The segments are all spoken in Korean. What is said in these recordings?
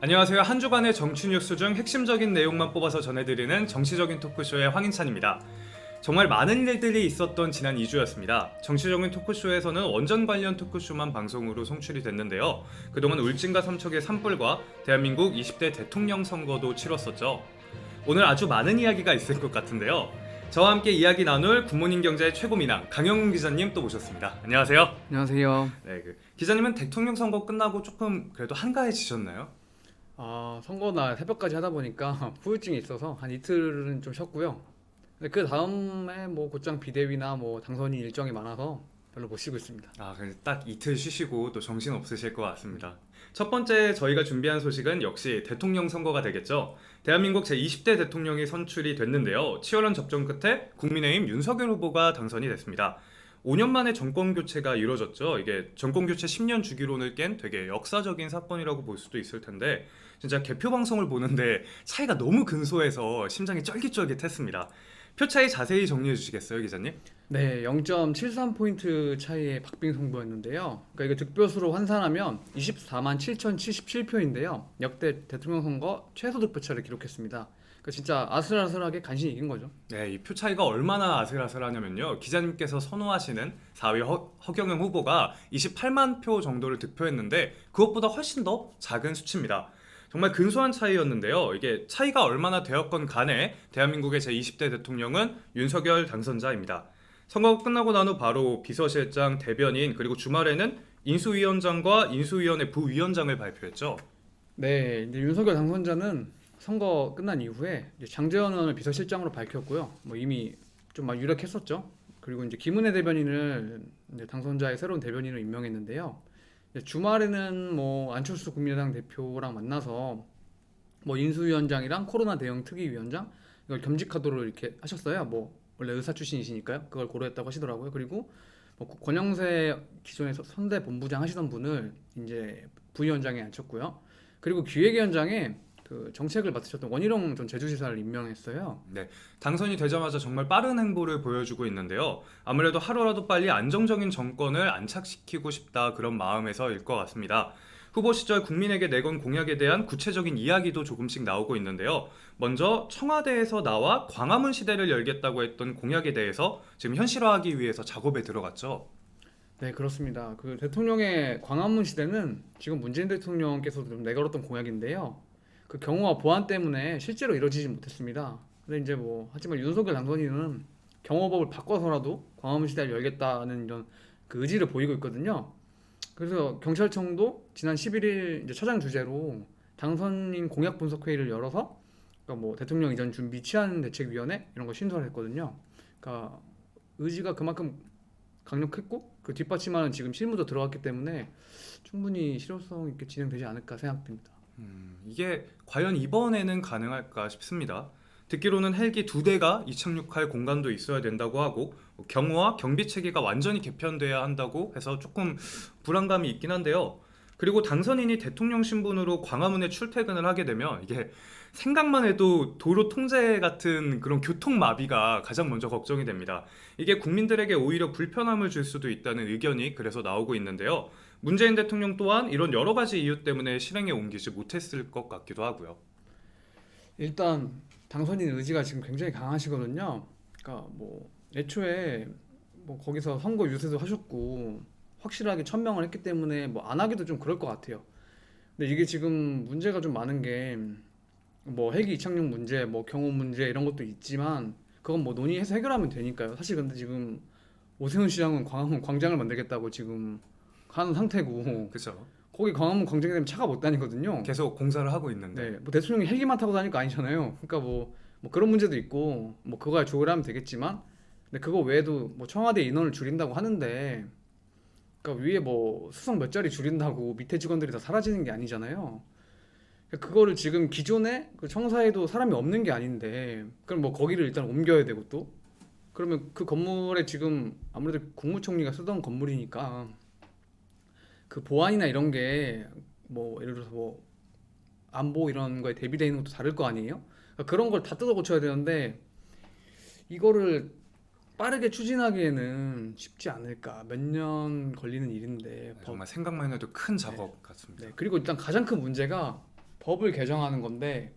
안녕하세요. 한 주간의 정치 뉴스 중 핵심적인 내용만 뽑아서 전해드리는 정치적인 토크쇼의 황인찬입니다. 정말 많은 일들이 있었던 지난 2주였습니다. 정치적인 토크쇼에서는 원전 관련 토크쇼만 방송으로 송출이 됐는데요. 그동안 울진과 삼척의 산불과 대한민국 20대 대통령 선거도 치렀었죠. 오늘 아주 많은 이야기가 있을 것 같은데요. 저와 함께 이야기 나눌 굿모닝 경제의 최고 민항 강영훈 기자님 또 모셨습니다. 안녕하세요. 안녕하세요. 네, 기자님은 대통령 선거 끝나고 조금 그래도 한가해지셨나요? 선거날 새벽까지 하다 보니까 후유증이 있어서 한 이틀은 좀 쉬었고요. 근데 그 다음에 뭐 곧장 비대위나 뭐 당선인 일정이 많아서 별로 못 쉬고 있습니다. 그래서 딱 이틀 쉬시고 또 정신 없으실 것 같습니다. 첫 번째 저희가 준비한 소식은 역시 대통령 선거가 되겠죠. 대한민국 제20대 대통령이 선출이 됐는데요. 치열한 접전 끝에 국민의힘 윤석열 후보가 당선이 됐습니다. 5년 만에 정권 교체가 이루어졌죠. 이게 정권 교체 10년 주기론을 깬 되게 역사적인 사건이라고 볼 수도 있을 텐데 진짜 개표 방송을 보는데 차이가 너무 근소해서 심장이 쫄깃쫄깃했습니다. 표 차이 자세히 정리해 주시겠어요, 기자님? 네, 0.73포인트 차이의 박빙승부였는데요. 그러니까 이게 득표수로 환산하면 24만 7,077표인데요. 역대 대통령 선거 최소 득표차를 기록했습니다. 그러니까 진짜 아슬아슬하게 간신히 이긴 거죠. 네, 이 표 차이가 얼마나 아슬아슬하냐면요. 기자님께서 선호하시는 4위 허경영 후보가 28만 표 정도를 득표했는데 그것보다 훨씬 더 작은 수치입니다. 정말 근소한 차이였는데요. 이게 차이가 얼마나 되었건 간에 대한민국의 제20대 대통령은 윤석열 당선자입니다. 선거가 끝나고 난 후 바로 비서실장, 대변인 그리고 주말에는 인수위원장과 인수위원회 부위원장을 발표했죠. 네, 이제 윤석열 당선자는 선거 끝난 이후에 이제 장제원 의원을 비서실장으로 밝혔고요. 뭐 이미 좀 막 유력했었죠. 그리고 이제 김은혜 대변인을 이제 당선자의 새로운 대변인으로 임명했는데요. 이제 주말에는 뭐 안철수 국민의당 대표랑 만나서 뭐 인수위원장이랑 코로나 대응 특위위원장 이걸 겸직하도록 이렇게 하셨어요. 뭐 원래 의사 출신이시니까요. 그걸 고려했다고 하시더라고요. 그리고 뭐 권영세 기존에 선대 본부장 하시던 분을 이제 부위원장에 앉혔고요. 그리고 기획위원장에 그 정책을 맡으셨던 원희룡 전 제주지사를 임명했어요. 네, 당선이 되자마자 정말 빠른 행보를 보여주고 있는데요. 아무래도 하루라도 빨리 안정적인 정권을 안착시키고 싶다 그런 마음에서일 것 같습니다. 후보 시절 국민에게 내건 공약에 대한 구체적인 이야기도 조금씩 나오고 있는데요. 먼저 청와대에서 나와 광화문 시대를 열겠다고 했던 공약에 대해서 지금 현실화하기 위해서 작업에 들어갔죠. 네, 그렇습니다. 그 대통령의 광화문 시대는 지금 문재인 대통령께서 좀 내걸었던 공약인데요. 그 경호와 보안 때문에 실제로 이루어지지 못했습니다. 근데 이제 뭐 하지만 윤석열 당선인은 경호법을 바꿔서라도 광화문 시대를 열겠다는 이런 그 의지를 보이고 있거든요. 그래서 경찰청도 지난 11일 이제 차장 주재로 당선인 공약 분석 회의를 열어서 그러니까 뭐 대통령 이전 준비 치안 대책위원회 이런 거 신설을 했거든요. 그러니까 의지가 그만큼 강력했고 그 뒷받침하는 지금 실무도 들어갔기 때문에 충분히 실효성 있게 진행되지 않을까 생각됩니다. 이게 과연 이번에는 가능할까 싶습니다. 듣기로는 헬기 2대가 이착륙할 공간도 있어야 된다고 하고 경호와 경비 체계가 완전히 개편돼야 한다고 해서 조금 불안감이 있긴 한데요. 그리고 당선인이 대통령 신분으로 광화문에 출퇴근을 하게 되면 이게 생각만 해도 도로 통제 같은 그런 교통 마비가 가장 먼저 걱정이 됩니다. 이게 국민들에게 오히려 불편함을 줄 수도 있다는 의견이 그래서 나오고 있는데요. 문재인 대통령 또한 이런 여러 가지 이유 때문에 실행에 옮기지 못했을 것 같기도 하고요. 일단 당선인 의지가 지금 굉장히 강하시거든요. 그러니까 뭐 애초에 뭐 거기서 선거 유세도 하셨고 확실하게 천명을 했기 때문에 뭐 안 하기도 좀 그럴 것 같아요. 근데 이게 지금 문제가 좀 많은 게 뭐 헬기 이착륙 문제, 뭐 경호 문제 이런 것도 있지만 그건 뭐 논의해서 해결하면 되니까요. 사실 근데 지금 오세훈 시장은 광화문 광장을 만들겠다고 지금 하는 상태고 그렇죠. 거기 광화문 광장이 되면 차가 못 다니거든요. 계속 공사를 하고 있는데. 네, 뭐 대통령이 헬기만 타고 다닐 거 아니잖아요. 그러니까 뭐 그런 문제도 있고 뭐 그거야 조율하면 되겠지만 근데 그거 외에도 뭐 청와대 인원을 줄인다고 하는데 그러니까 위에 뭐 수석 몇 자리 줄인다고 밑에 직원들이 다 사라지는 게 아니잖아요. 그러니까 그거를 지금 기존에 그 청사에도 사람이 없는 게 아닌데 그럼 뭐 거기를 일단 옮겨야 되고 또 그러면 그 건물에 지금 아무래도 국무총리가 쓰던 건물이니까 그 보안이나 이런 게 뭐 예를 들어서 뭐 안보 이런 거에 대비되어 있는 것도 다를 거 아니에요? 그러니까 그런 걸 다 뜯어 고쳐야 되는데 이거를 빠르게 추진하기에는 쉽지 않을까. 몇 년 걸리는 일인데 정말 생각만 해도 큰 작업 같습니다. 네, 그리고 일단 가장 큰 문제가 법을 개정하는 건데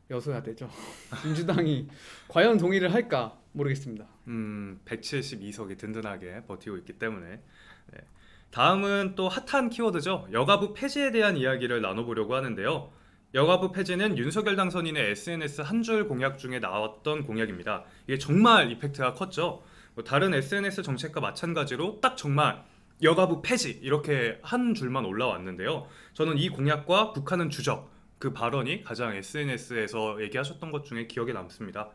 여소야 되죠. 민주당이 과연 동의를 할까 모르겠습니다. 172석이 든든하게 버티고 있기 때문에. 네. 다음은 또 핫한 키워드죠. 여가부 폐지에 대한 이야기를 나눠보려고 하는데요. 여가부 폐지는 윤석열 당선인의 SNS 한 줄 공약 중에 나왔던 공약입니다. 이게 정말 이펙트가 컸죠. 뭐 다른 SNS 정책과 마찬가지로 딱 정말 여가부 폐지 이렇게 한 줄만 올라왔는데요. 저는 이 공약과 북한은 주적 그 발언이 가장 SNS에서 얘기하셨던 것 중에 기억에 남습니다.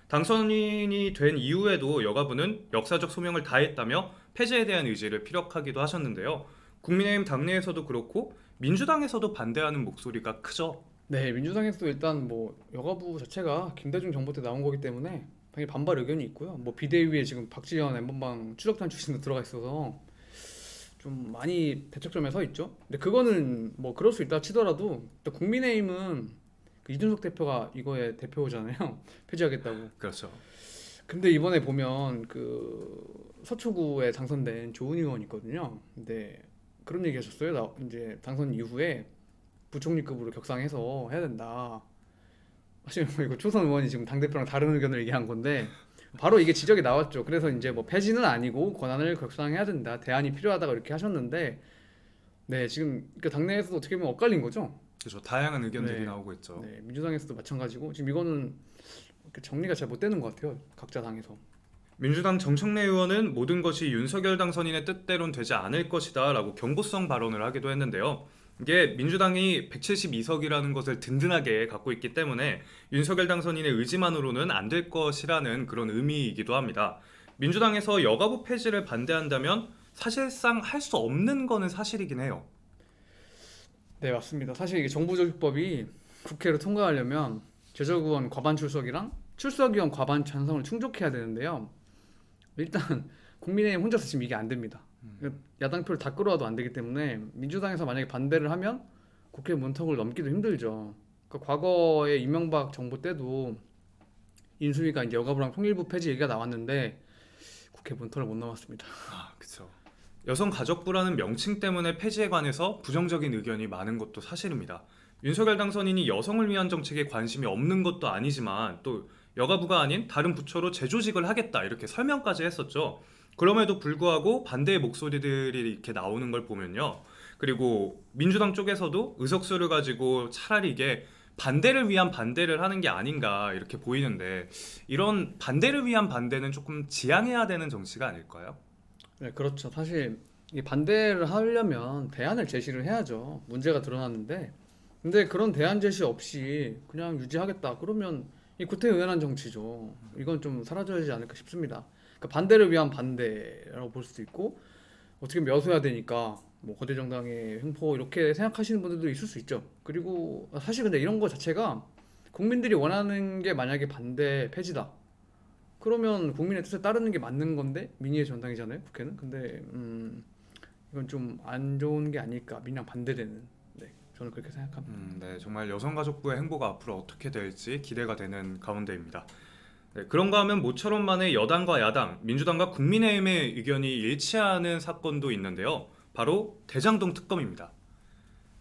당선인이 된 이후에도 여가부는 역사적 소명을 다했다며 폐지에 대한 의지를 피력하기도 하셨는데요. 국민의힘 당내에서도 그렇고 민주당에서도 반대하는 목소리가 크죠. 네, 민주당에서도 일단 뭐 여가부 자체가 김대중 정부 때 나온 거기 때문에 당연히 반발 의견이 있고요. 뭐 비대위에 지금 박지원 엠번방 추적단 출신도 들어가 있어서 좀 많이 대척점에 서 있죠. 근데 그거는 뭐 그럴 수 있다 치더라도 또 국민의힘은 그 이준석 대표가 이거의 대표잖아요. 폐지하겠다고. 그렇죠. 근데 이번에 보면 그 서초구에 당선된 조은 의원 있거든요. 근데 그런 얘기 하셨어요. 이제 당선 이후에 부총리급으로 격상해서 해야 된다. 사실 뭐 이거 초선 의원이 지금 당대표랑 다른 의견을 얘기한 건데 바로 이게 지적이 나왔죠. 그래서 이제 뭐 폐지는 아니고 권한을 격상해야 된다. 대안이 필요하다고 이렇게 하셨는데 네, 지금 그 당내에서도 어떻게 보면 엇갈린 거죠. 그렇죠. 다양한 의견들이 네. 나오고 있죠. 네, 민주당에서도 마찬가지고 지금 이거는 이렇게 정리가 잘 못 되는 것 같아요. 각자 당에서. 민주당 정청래 의원은 모든 것이 윤석열 당선인의 뜻대로는 되지 않을 것이다 라고 경고성 발언을 하기도 했는데요. 이게 민주당이 172석이라는 것을 든든하게 갖고 있기 때문에 윤석열 당선인의 의지만으로는 안 될 것이라는 그런 의미이기도 합니다. 민주당에서 여가부 폐지를 반대한다면 사실상 할 수 없는 거는 사실이긴 해요. 네, 맞습니다. 사실 이게 정부조직법이 국회로 통과하려면 제적의원 과반 출석이랑 출석의원 과반 찬성을 충족해야 되는데요. 일단 국민의힘 혼자서 지금 이게 안 됩니다. 야당표를 다 끌어와도 안 되기 때문에 민주당에서 만약에 반대를 하면 국회 문턱을 넘기도 힘들죠. 그러니까 과거에 이명박 정부 때도 인수위가 이제 여가부랑 통일부 폐지 얘기가 나왔는데 국회 문턱을 못 넘었습니다. 그렇죠. 여성가족부라는 명칭 때문에 폐지에 관해서 부정적인 의견이 많은 것도 사실입니다. 윤석열 당선인이 여성을 위한 정책에 관심이 없는 것도 아니지만 또 여가부가 아닌 다른 부처로 재조직을 하겠다 이렇게 설명까지 했었죠. 그럼에도 불구하고 반대의 목소리들이 이렇게 나오는 걸 보면요. 그리고 민주당 쪽에서도 의석수를 가지고 차라리 이게 반대를 위한 반대를 하는 게 아닌가 이렇게 보이는데 이런 반대를 위한 반대는 조금 지양해야 되는 정치가 아닐까요? 네, 그렇죠. 사실 이 반대를 하려면 대안을 제시를 해야죠. 문제가 드러났는데, 근데 그런 대안 제시 없이 그냥 유지하겠다. 그러면 이 구태의연한 정치죠. 이건 좀 사라져야 하지 않을까 싶습니다. 그러니까 반대를 위한 반대라고 볼 수도 있고, 어떻게 멸소해야 되니까 뭐 거대 정당의 횡포 이렇게 생각하시는 분들도 있을 수 있죠. 그리고 사실 근데 이런 거 자체가 국민들이 원하는 게 만약에 반대 폐지다. 그러면 국민의 뜻에 따르는 게 맞는 건데 민의의 전당이잖아요, 국회는. 근데 이건 좀 안 좋은 게 아닐까, 민의랑 반대되는. 네, 저는 그렇게 생각합니다. 네, 정말 여성가족부의 행보가 앞으로 어떻게 될지 기대가 되는 가운데입니다. 네, 그런가 하면 모처럼 만에 여당과 야당, 민주당과 국민의힘의 의견이 일치하는 사건도 있는데요. 바로 대장동 특검입니다.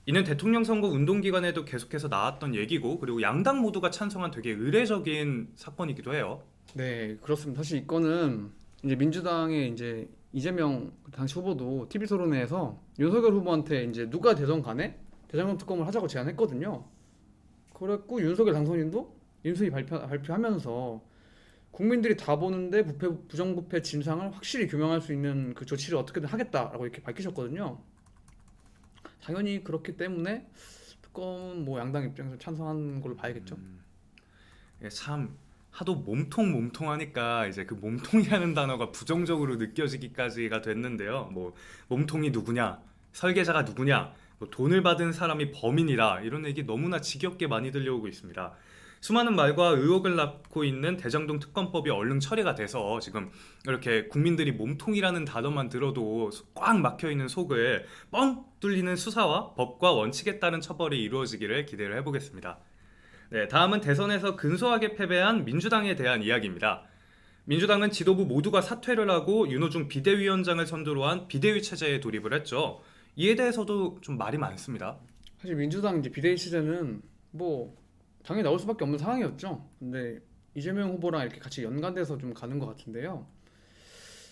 이는 대통령 선거 운동 기간에도 계속해서 나왔던 얘기고 그리고 양당 모두가 찬성한 되게 의례적인 사건이기도 해요. 네, 그렇습니다. 사실 이거는 이제 민주당의 이제 이재명 당시 후보도 TV 토론회에서 윤석열 후보한테 이제 누가 되던 간에 대장동 특검을 하자고 제안했거든요. 그랬고 윤석열 당선인도 인수위 발표하면서 국민들이 다 보는데 부정부패 진상을 확실히 규명할 수 있는 그 조치를 어떻게든 하겠다라고 이렇게 밝히셨거든요. 당연히 그렇기 때문에 특검은 뭐 양당 입장에서 찬성한 걸로 봐야겠죠. 이게 참 하도 몸통하니까 이제 그 몸통이라는 단어가 부정적으로 느껴지기까지가 됐는데요. 뭐 몸통이 누구냐, 설계자가 누구냐, 뭐 돈을 받은 사람이 범인이다 이런 얘기 너무나 지겹게 많이 들려오고 있습니다. 수많은 말과 의혹을 낳고 있는 대장동 특검법이 얼른 처리가 돼서 지금 이렇게 국민들이 몸통이라는 단어만 들어도 꽉 막혀있는 속을 뻥 뚫리는 수사와 법과 원칙에 따른 처벌이 이루어지기를 기대를 해보겠습니다. 네, 다음은 대선에서 근소하게 패배한 민주당에 대한 이야기입니다. 민주당은 지도부 모두가 사퇴를 하고 윤호중 비대위원장을 선두로 한 비대위 체제에 돌입을 했죠. 이에 대해서도 좀 말이 많습니다. 사실 민주당 이제 비대위 시절은 뭐 당연히 나올 수밖에 없는 상황이었죠. 근데 이재명 후보랑 이렇게 같이 연관돼서 좀 가는 것 같은데요.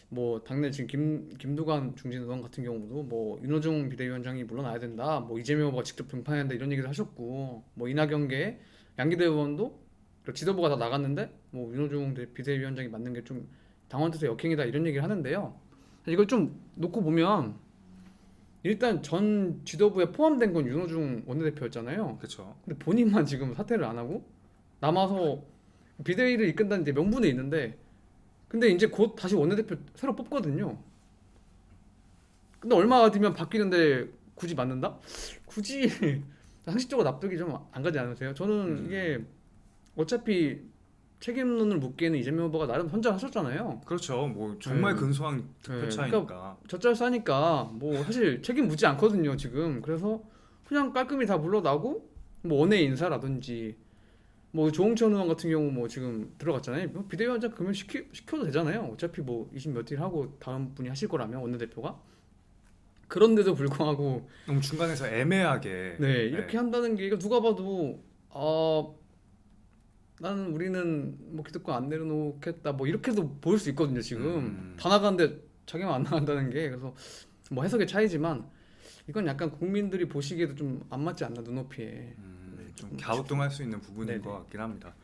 뭐 당내 지금 김두관 중진 의원 같은 경우도 뭐 윤호중 비대위원장이 물러나야 된다. 뭐 이재명 후보가 직접 등판해야 된다 이런 얘기를 하셨고 뭐 이낙연계 양기대 의원도 지도부가 다 나갔는데 뭐 윤호중 비대위원장이 맡는 게 좀 당원 뜻의 역행이다 이런 얘기를 하는데요. 이걸 좀 놓고 보면 일단 전 지도부에 포함된 건 윤호중 원내대표였잖아요. 그렇죠. 근데 본인만 지금 사퇴를 안 하고 남아서 비대위를 이끈다는 이제 명분이 있는데 근데 이제 곧 다시 원내대표 새로 뽑거든요. 근데 얼마 뒤면 바뀌는데 굳이 맞는다? 굳이 상식적으로 납득이 좀 안 가지 않으세요? 저는 이게 어차피 책임론을 묻기에는 이재명 후보가 나름 선전하셨잖아요. 그렇죠. 뭐 정말 네. 근소한 득표 네, 차이니까. 젖잘 싸니까 뭐 사실 책임 묻지 않거든요 지금. 그래서 그냥 깔끔히 다 물러나고 뭐 원외 인사라든지 뭐 조홍천 의원 같은 경우 뭐 지금 들어갔잖아요. 뭐 비대위원장 그러면 시켜도 되잖아요. 어차피 뭐 20 몇 일 하고 다음 분이 하실 거라면 원내대표가. 그런데도 불구하고 너무 중간에서 애매하게. 네 이렇게 한다는 게 이거 누가 봐도 나는 우리는 뭐 기득권 안 내려놓겠다 뭐 이렇게도 보일 수 있거든요 지금. 다 나가는데 자기만 안 나간다는 게. 그래서 뭐 해석의 차이지만 이건 약간 국민들이 보시기에도 좀 안 맞지 않나 눈높이에. 좀 갸우뚱할 수 있는 부분인 네네. 것 같긴 합니다.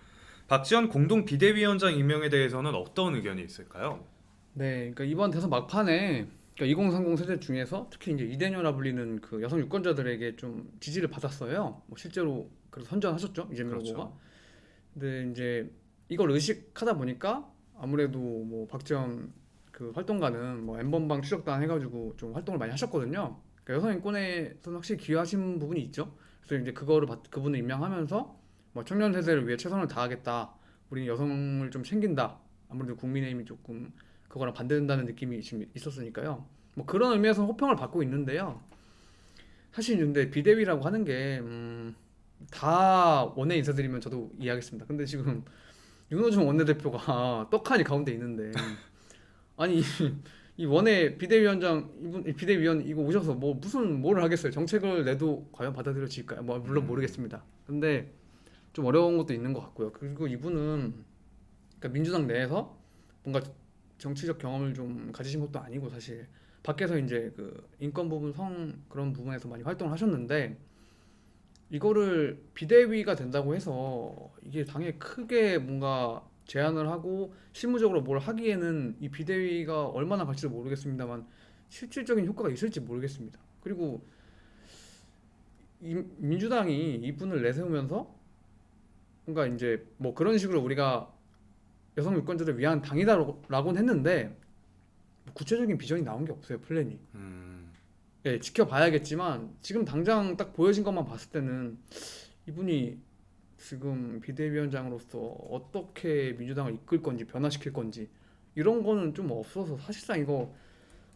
박지원 공동 비대위원장 임명에 대해서는 어떤 의견이 있을까요? 네, 그러니까 이번 대선 막판에 그러니까 2030 세대 중에서 특히 이제 이대녀라 불리는 그 여성 유권자들에게 좀 지지를 받았어요. 뭐 실제로 그래서 선전하셨죠 이재명 그렇죠. 후보가. 근데 이제 이걸 의식하다 보니까 아무래도 뭐 박지원 그 활동가는 뭐 N번방 추적단 해가지고 좀 활동을 많이 하셨거든요. 그러니까 여성 인권에서는 확실히 기여하신 부분이 있죠. 그래서 이제 그분을 임명하면서 뭐 청년 세대를 위해 최선을 다하겠다. 우리는 여성을 좀 챙긴다. 아무래도 국민의힘이 조금 그거랑 반대된다는 느낌이 지금 있었으니까요. 뭐 그런 의미에서 호평을 받고 있는데요. 사실 근데 비대위라고 하는 게 다 원내 인사들이면 저도 이해하겠습니다. 근데 지금 윤호중 원내대표가 떡하니 가운데 있는데 아니 이 원내 비대위원장 이분 비대위원 이거 오셔서 뭐 무슨 뭐를 하겠어요? 정책을 내도 과연 받아들여질까요? 뭐 물론 모르겠습니다. 근데 좀 어려운 것도 있는 것 같고요. 그리고 이분은 그러니까 민주당 내에서 뭔가 정치적 경험을 좀 가지신 것도 아니고 사실 밖에서 이제 그 인권 부분 성 그런 부분에서 많이 활동을 하셨는데 이거를 비대위가 된다고 해서 이게 당에 크게 뭔가 제안을 하고 실무적으로 뭘 하기에는 이 비대위가 얼마나 갈지도 모르겠습니다만 실질적인 효과가 있을지 모르겠습니다. 그리고 민주당이 이분을 내세우면서 뭔가 이제 뭐 그런 식으로 우리가 여성 유권자들 위한 당이다라고는 했는데 구체적인 비전이 나온 게 없어요 플랜이. 예, 지켜봐야겠지만 지금 당장 딱 보여진 것만 봤을 때는 이분이 지금 비대위원장으로서 어떻게 민주당을 이끌 건지 변화시킬 건지 이런 거는 좀 없어서 사실상 이거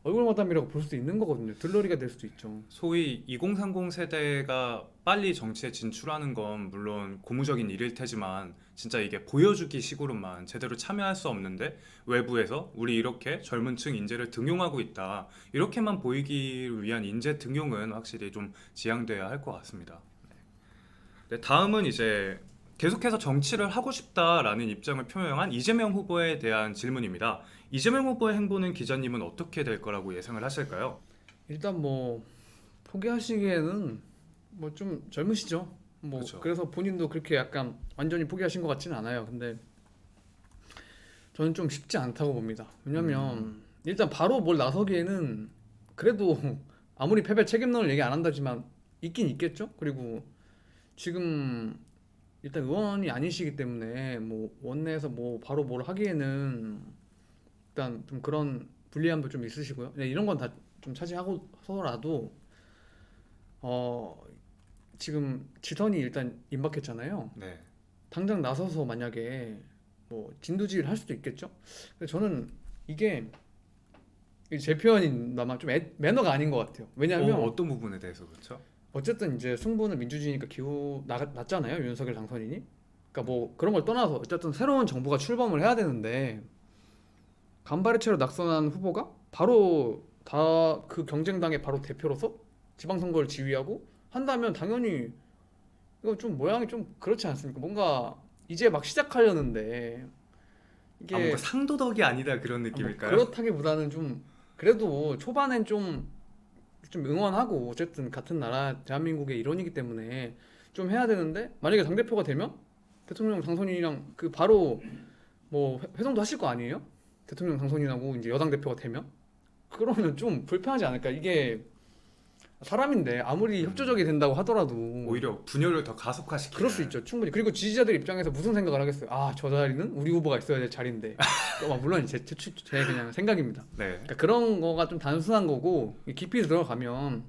얼굴마담이라고 볼 수도 있는 거거든요. 들러리가 될 수도 있죠. 소위 2030 세대가 빨리 정치에 진출하는 건 물론 고무적인 일일 테지만 진짜 이게 보여주기 식으로만 제대로 참여할 수 없는데 외부에서 우리 이렇게 젊은 층 인재를 등용하고 있다 이렇게만 보이기 위한 인재 등용은 확실히 좀 지양돼야 할 것 같습니다. 네, 다음은 이제 계속해서 정치를 하고 싶다라는 입장을 표명한 이재명 후보에 대한 질문입니다. 이재명 후보의 행보는 기자님은 어떻게 될 거라고 예상을 하실까요? 일단 뭐 포기하시기에는 뭐 좀 젊으시죠. 뭐 그렇죠. 그래서 본인도 그렇게 약간 완전히 포기하신 것 같지는 않아요. 근데 저는 좀 쉽지 않다고 봅니다. 왜냐면 일단 바로 뭘 나서기에는 그래도 아무리 패배 책임론을 얘기 안 한다지만 있긴 있겠죠. 그리고 지금 일단 의원이 아니시기 때문에 뭐 원내에서 뭐 바로 뭘 하기에는 일단 좀 그런 불리함도 좀 있으시고요. 네, 이런 건 다 좀 차지하고서라도 지금 지선이 일단 임박했잖아요. 네. 당장 나서서 만약에 뭐 진두지휘를 할 수도 있겠죠. 근데 저는 이게 제 표현이나마 좀 매너가 아닌 것 같아요. 왜냐하면 어떤 부분에 대해서 그렇죠? 어쨌든 이제 승부는 민주주의니까 났잖아요. 윤석열 당선인이. 그러니까 뭐 그런 걸 떠나서 어쨌든 새로운 정부가 출범을 해야 되는데 간발의 채로 낙선한 후보가 바로 다 그 경쟁당의 바로 대표로서 지방선거를 지휘하고 한다면 당연히 이거 좀 모양이 좀 그렇지 않습니까? 뭔가 이제 막 시작하려는데 아, 이게 뭔가 상도덕이 아니다 그런 뭐 느낌일까요? 그렇다기보다는 좀 그래도 초반엔 좀 응원하고 어쨌든 같은 나라 대한민국의 일원이기 때문에 좀 해야 되는데 만약에 당대표가 되면 대통령 당선인이랑 그 바로 뭐 회동도 하실 거 아니에요? 대통령 당선인하고 이제 여당 대표가 되면 그러면 좀 불편하지 않을까? 이게 사람인데 아무리 협조적이 된다고 하더라도 오히려 분열을 더 가속화시키는. 그럴 수 있죠 충분히. 그리고 지지자들 입장에서 무슨 생각을 하겠어요? 아, 저 자리는 우리 후보가 있어야 될 자리인데. 물론 제 그냥 생각입니다. 네. 그러니까 그런 거가 좀 단순한 거고 깊이 들어가면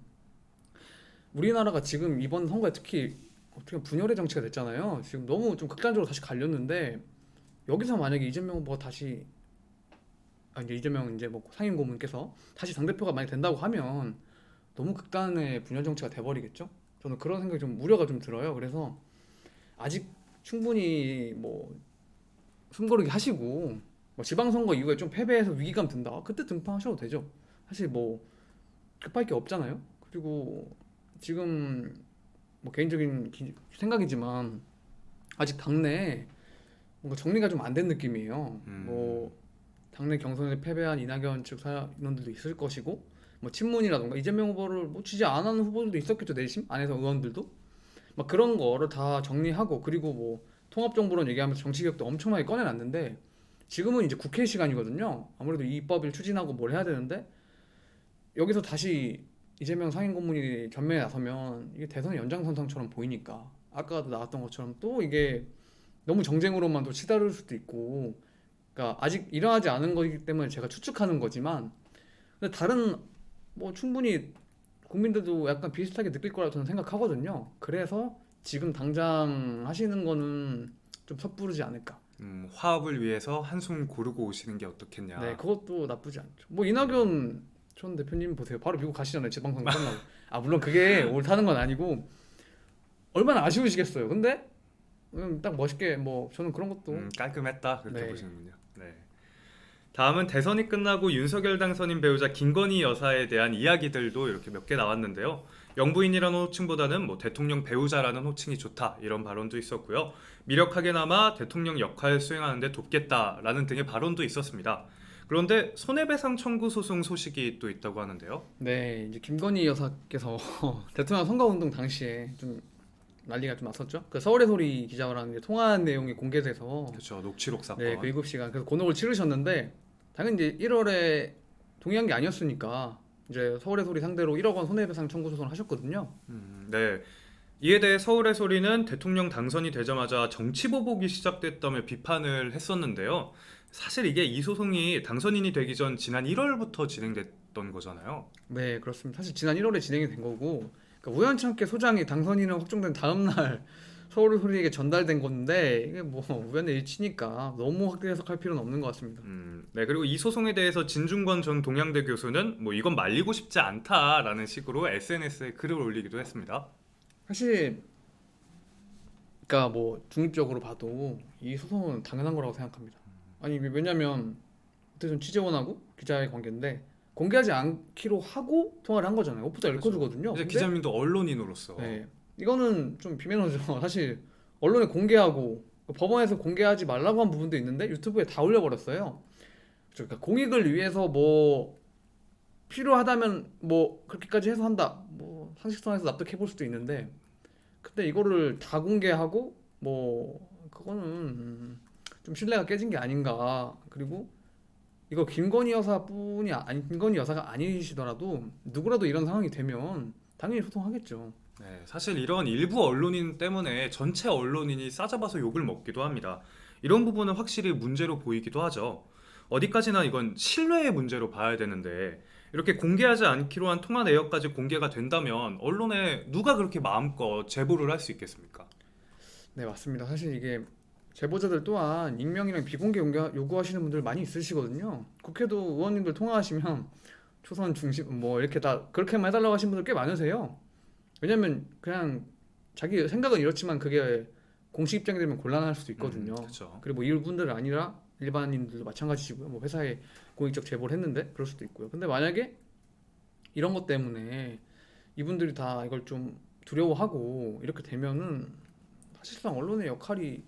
우리나라가 지금 이번 선거에 특히 어떻게 보면 분열의 정치가 됐잖아요. 지금 너무 좀 극단적으로 다시 갈렸는데 여기서 만약에 이재명 후보가 다시 이제 이재명 이제 뭐 상임 고문께서 다시 당대표가 많이 된다고 하면 너무 극단의 분열 정치가 돼버리겠죠? 저는 그런 생각이 좀 우려가 좀 들어요. 그래서 아직 충분히 뭐 숨고르기 하시고 뭐 지방선거 이후에 좀 패배해서 위기감 든다. 그때 등판하셔도 되죠. 사실 뭐 급할 게 없잖아요. 그리고 지금 뭐 개인적인 생각이지만 아직 당내에 뭔가 정리가 좀 안 된 느낌이에요. 뭐 당내 경선에 패배한 이낙연 측 인원들도 있을 것이고 뭐 친문이라던가 이재명 후보를 뭐 지지 안 하는 후보들도 있었겠죠. 내심 안에서 의원들도 막 그런 거를 다 정리하고 그리고 뭐 통합정부론 얘기하면서 정치개혁도 엄청나게 꺼내놨는데 지금은 이제 국회 시간이거든요. 아무래도 이 입법을 추진하고 뭘 해야 되는데 여기서 다시 이재명 상임고문이 전면에 나서면 이게 대선의 연장선상처럼 보이니까 아까도 나왔던 것처럼 또 이게 너무 정쟁으로만 또 치달을 수도 있고 그러니까 아직 일어나지 않은 거기 때문에 제가 추측하는 거지만 근데 다른 뭐 충분히 국민들도 약간 비슷하게 느낄 거라고 저는 생각하거든요. 그래서 지금 당장 하시는 거는 좀 섣부르지 않을까. 화합을 위해서 한숨 고르고 오시는 게 어떻겠냐. 네, 그것도 나쁘지 않죠. 뭐 이낙연 전 대표님 보세요. 바로 미국 가시잖아요. 지방선거 끝나고. 아, 물론 그게 옳다는 건 아니고 얼마나 아쉬우시겠어요. 근데 딱 멋있게 뭐 저는 그런 것도 깔끔했다 그렇게 네. 보시는군요. 네. 다음은 대선이 끝나고 윤석열 당선인 배우자 김건희 여사에 대한 이야기들도 이렇게 몇 개 나왔는데요. 영부인이라는 호칭보다는 뭐 대통령 배우자라는 호칭이 좋다 이런 발언도 있었고요. 미력하게나마 대통령 역할 수행하는데 돕겠다라는 등의 발언도 있었습니다. 그런데 손해배상 청구 소송 소식이 또 있다고 하는데요. 네, 이제 김건희 여사께서 대통령 선거운동 당시에 좀 난리가 좀 났었죠. 그 서울의 소리 기자랑 이제 통화한 내용이 공개돼서 그렇죠. 녹취록 사건. 네, 그 7시간 그래서 곤혹을 치르셨는데 당연히 이제 1월에 동의한 게 아니었으니까 이제 서울의 소리 상대로 1억 원 손해배상 청구 소송을 하셨거든요. 네. 이에 대해 서울의 소리는 대통령 당선이 되자마자 정치 보복이 시작됐다며 비판을 했었는데요. 사실 이게 이 소송이 당선인이 되기 전 지난 1월부터 진행됐던 거잖아요. 네, 그렇습니다. 사실 지난 1월에 진행이 된 거고 그러니까 우연찮게 소장이 당선인으로 확정된 다음 날 서울의 소리에게 전달된 건데 이게 뭐 우연의 일치니까 너무 확대 해석할 필요는 없는 것 같습니다. 네, 그리고 이 소송에 대해서 진중권 전 동양대 교수는 뭐 이건 말리고 싶지 않다라는 식으로 SNS에 글을 올리기도 했습니다. 사실 그러니까 뭐 중립적으로 봐도 이 소송은 당연한 거라고 생각합니다. 아니 왜냐면 어쨌든 취재원하고 기자의 관계인데 공개하지 않기로 하고 통화를 한 거잖아요. 오프자 읽어주거든요. 이제 근데 기자님도 언론인으로서 네, 이거는 좀 비매너죠. 사실 언론에 공개하고 법원에서 공개하지 말라고 한 부분도 있는데 유튜브에 다 올려버렸어요. 그러니까 공익을 위해서 뭐 필요하다면 뭐 그렇게까지 해서 한다. 뭐 상식선에서 납득해 볼 수도 있는데 근데 이거를 다 공개하고 뭐 그거는 좀 신뢰가 깨진 게 아닌가. 그리고 이거 김건희 여사뿐이 아니 김건희 여사가 아니시더라도 누구라도 이런 상황이 되면 당연히 소송하겠죠. 네, 사실 이런 일부 언론인 때문에 전체 언론인이 싸잡아서 욕을 먹기도 합니다. 이런 부분은 확실히 문제로 보이기도 하죠. 어디까지나 이건 신뢰의 문제로 봐야 되는데 이렇게 공개하지 않기로 한 통화 내역까지 공개가 된다면 언론에 누가 그렇게 마음껏 제보를 할 수 있겠습니까? 네, 맞습니다. 사실 이게 제보자들 또한 익명이랑 비공개 공개 요구하시는 분들 많이 있으시거든요. 국회도 의원님들 통화하시면 초선 중심 뭐 이렇게 다 그렇게만 해달라고 하시는 분들 꽤 많으세요. 왜냐면 그냥 자기 생각은 이렇지만 그게 공식 입장이 되면 곤란할 수도 있거든요. 그렇죠. 그리고 뭐 이분들 아니라 일반인들도 마찬가지시고요. 뭐 회사에 공익적 제보를 했는데 그럴 수도 있고요. 근데 만약에 이런 것 때문에 이분들이 다 이걸 좀 두려워하고 이렇게 되면은 사실상 언론의 역할이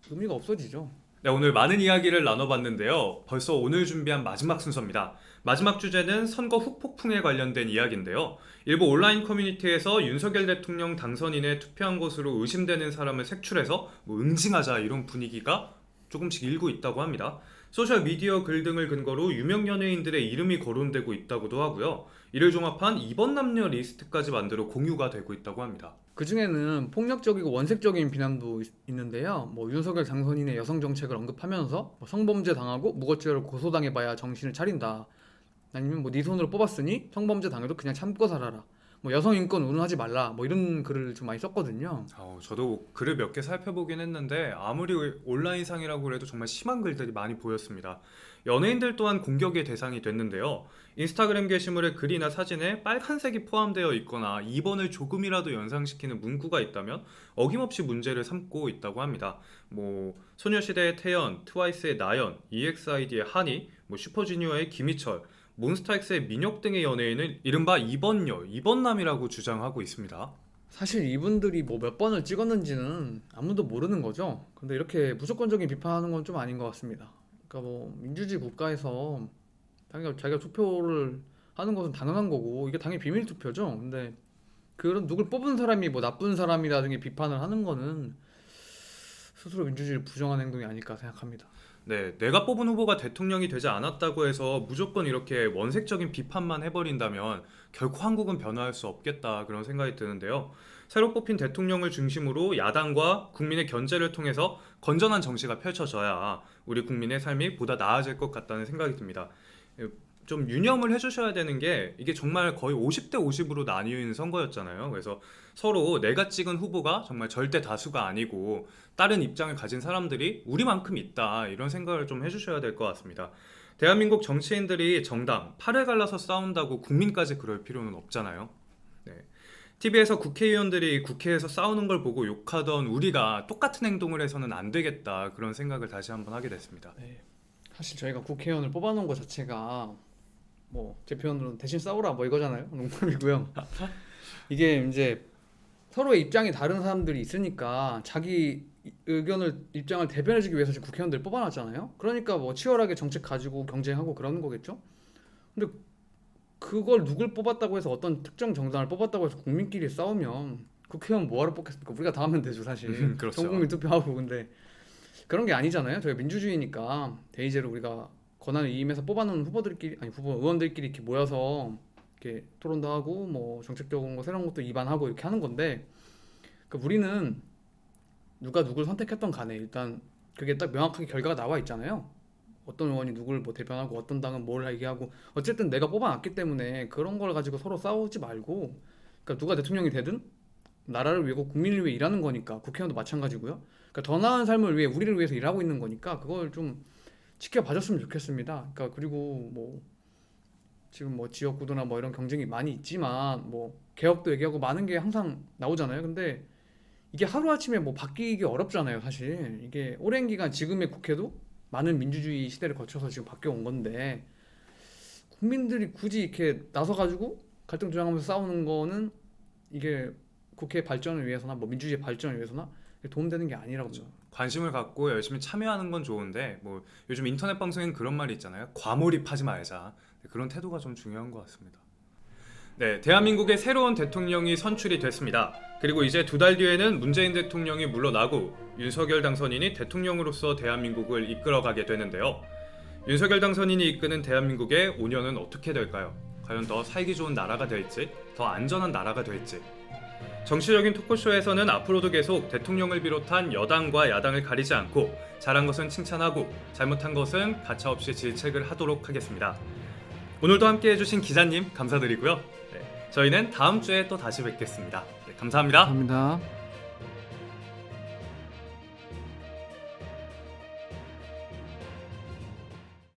의미가 없어지죠. 네, 오늘 많은 이야기를 나눠봤는데요. 벌써 오늘 준비한 마지막 순서입니다. 마지막 주제는 선거 후폭풍에 관련된 이야기인데요. 일부 온라인 커뮤니티에서 윤석열 대통령 당선인에 투표한 것으로 의심되는 사람을 색출해서 응징하자 이런 분위기가 조금씩 일고 있다고 합니다. 소셜미디어 글 등을 근거로 유명 연예인들의 이름이 거론되고 있다고도 하고요. 이를 종합한 이번 남녀 리스트까지 만들어 공유가 되고 있다고 합니다. 그 중에는 폭력적이고 원색적인 비난도 있는데요. 뭐 윤석열 당선인의 여성 정책을 언급하면서 뭐 성범죄 당하고 무고죄로 고소당해봐야 정신을 차린다. 아니면 뭐 네 손으로 뽑았으니 성범죄 당해도 그냥 참고 살아라. 뭐 여성 인권 운운하지 말라. 뭐 이런 글을 좀 많이 썼거든요. 저도 글을 몇 개 살펴보긴 했는데 아무리 온라인상이라고 그래도 정말 심한 글들이 많이 보였습니다. 연예인들 또한 공격의 대상이 됐는데요. 인스타그램 게시물의 글이나 사진에 빨간색이 포함되어 있거나 2번을 조금이라도 연상시키는 문구가 있다면 어김없이 문제를 삼고 있다고 합니다. 뭐 소녀시대의 태연, 트와이스의 나연, EXID의 한이, 뭐 슈퍼주니어의 김희철, 몬스타엑스의 민혁 등의 연예인을 이른바 2번녀, 2번남이라고 주장하고 있습니다. 사실 이분들이 뭐 몇 번을 찍었는지는 아무도 모르는 거죠. 근데 이렇게 무조건적인 비판하는 건 좀 아닌 것 같습니다. 그러니까 뭐 민주주의 국가에서 자기가 투표를 하는 것은 당연한 거고 이게 당연히 비밀 투표죠. 근데 그런 누굴 뽑은 사람이 뭐 나쁜 사람이다 등의 비판을 하는 거는 스스로 민주주의를 부정하는 행동이 아닐까 생각합니다. 네, 내가 뽑은 후보가 대통령이 되지 않았다고 해서 무조건 이렇게 원색적인 비판만 해버린다면 결코 한국은 변화할 수 없겠다 그런 생각이 드는데요. 새로 뽑힌 대통령을 중심으로 야당과 국민의 견제를 통해서 건전한 정치가 펼쳐져야 우리 국민의 삶이 보다 나아질 것 같다는 생각이 듭니다. 좀 유념을 해주셔야 되는 게 이게 정말 거의 50대 50으로 나뉘는 선거였잖아요. 그래서 서로 내가 찍은 후보가 정말 절대 다수가 아니고 다른 입장을 가진 사람들이 우리만큼 있다 이런 생각을 좀 해주셔야 될 것 같습니다. 대한민국 정치인들이 정당 팔을 갈라서 싸운다고 국민까지 그럴 필요는 없잖아요. 네. TV에서 국회의원들이 국회에서 싸우는 걸 보고 욕하던 우리가 똑같은 행동을 해서는 안 되겠다 그런 생각을 다시 한번 하게 됐습니다. 네. 사실 저희가 국회의원을 뽑아놓은 것 자체가 뭐 제 표현으로는 대신 싸우라 뭐 이거잖아요. 농담이고요. 이게 이제 서로의 입장이 다른 사람들이 있으니까 자기 입장을 대변해주기 위해서 지금 국회의원들 뽑아놨잖아요. 그러니까 뭐 치열하게 정책 가지고 경쟁하고 그러는 거겠죠. 근데 그걸 누굴 뽑았다고 해서 어떤 특정 정당을 뽑았다고 해서 국민끼리 싸우면 국회의원 뭐하러 뽑겠습니까? 우리가 다 하면 되죠 사실. 그렇죠. 전 국민 투표하고. 근데 그런 게 아니잖아요. 저희가 민주주의니까 대의제로 우리가 권한을 이임해서 뽑아놓은 의원들끼리 이렇게 모여서 이렇게 토론도 하고 뭐 정책적인 거 새로운 것도 입안하고 이렇게 하는 건데, 그러니까 우리는 누가 누굴 선택했던 간에 일단 그게 딱 명확하게 결과가 나와 있잖아요. 어떤 의원이 누굴 뭐 대변하고 어떤 당은 뭘 얘기하고 어쨌든 내가 뽑아놨기 때문에 그런 걸 가지고 서로 싸우지 말고, 그러니까 누가 대통령이 되든 나라를 위해 국민을 위해 일하는 거니까 국회의원도 마찬가지고요. 그러니까 더 나은 삶을 위해 우리를 위해서 일하고 있는 거니까 그걸 좀 지켜봐줬으면 좋겠습니다. 그러니까 그리고 뭐 지금 뭐 지역구도나 뭐 이런 경쟁이 많이 있지만 뭐 개혁도 얘기하고 많은 게 항상 나오잖아요. 근데 이게 하루아침에 뭐 바뀌기 어렵잖아요. 사실 이게 오랜 기간 지금의 국회도 많은 민주주의 시대를 거쳐서 지금 바뀌어온 건데 국민들이 굳이 이렇게 나서가지고 갈등 조장하면서 싸우는 거는 이게 국회 발전을 위해서나 뭐 민주주의 발전을 위해서나 도움되는 게 아니라고. 그렇죠. 관심을 갖고 열심히 참여하는 건 좋은데 뭐 요즘 인터넷 방송엔 그런 말이 있잖아요. 과몰입하지 말자. 그런 태도가 좀 중요한 것 같습니다. 네, 대한민국의 새로운 대통령이 선출이 됐습니다. 그리고 이제 2달 뒤에는 문재인 대통령이 물러나고 윤석열 당선인이 대통령으로서 대한민국을 이끌어가게 되는데요. 윤석열 당선인이 이끄는 대한민국의 5년은 어떻게 될까요? 과연 더 살기 좋은 나라가 될지, 더 안전한 나라가 될지. 정치적인 토크쇼에서는 앞으로도 계속 대통령을 비롯한 여당과 야당을 가리지 않고 잘한 것은 칭찬하고 잘못한 것은 가차없이 질책을 하도록 하겠습니다. 오늘도 함께 해주신 기자님 감사드리고요. 네, 저희는 다음 주에 또 다시 뵙겠습니다. 네, 감사합니다. 감사합니다.